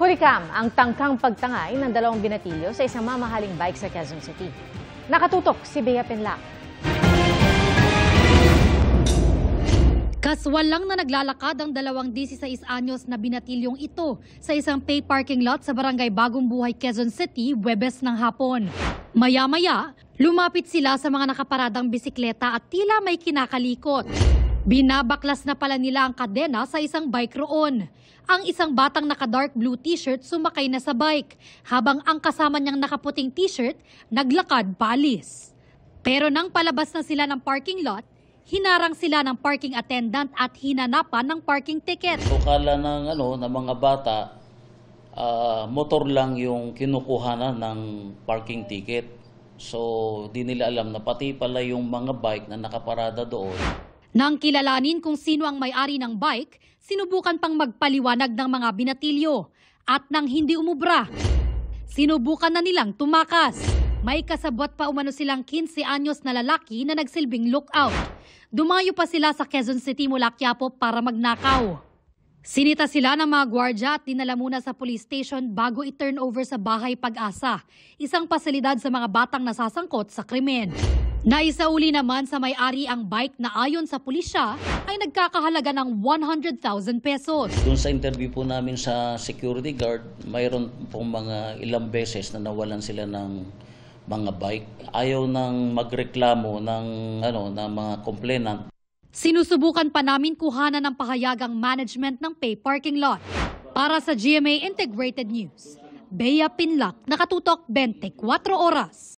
Fulicam ang tangkang pagtangay ng dalawang binatilyo sa isang mamahaling bike sa Quezon City. Nakatutok si Bea Pinlac. Kaswal lang na naglalakad ang 26 anyos na binatilyong ito sa isang pay parking lot sa barangay Bagong Buhay, Quezon City, Huwebes ng hapon. Maya-maya, lumapit sila sa mga nakaparadang bisikleta at tila may kinakalikot. Binabaklas na pala nila ang kadena sa isang bike roon. Ang isang batang naka-dark blue t-shirt sumakay na sa bike, habang ang kasama niyang nakaputing t-shirt naglakad paalis. Pero nang palabas na sila ng parking lot, hinarang sila ng parking attendant at hinanapan ng parking ticket. Akala ng mga bata, motor lang yung kinukuhanan ng parking ticket. So, di nila alam na pati pala yung mga bike na nakaparada doon. Nang kilalanin kung sino ang may-ari ng bike, sinubukan pang magpaliwanag ng mga binatilyo. At nang hindi umubra, sinubukan na nilang tumakas. May kasabot pa umano silang 15 anyos na lalaki na nagsilbing lookout. Dumayo pa sila sa Quezon City mula Quiapo para magnakaw. Sinita sila ng mga gwardya at dinala muna sa police station bago i-turn over sa Bahay Pag-asa, isang pasilidad sa mga batang nasasangkot sa krimen. Naisauli naman sa may-ari ang bike na ayon sa pulisya ay nagkakahalaga ng 100,000 pesos. Doon sa interview po namin sa security guard, mayroon pong mga ilang beses na nawalan sila ng mga bike. Ayaw nang magreklamo ng mga complainant. Sinusubukan pa namin kuhanan ng pahayagang management ng pay parking lot. Para sa GMA Integrated News, Bea Pinlac, nakatutok 24 oras.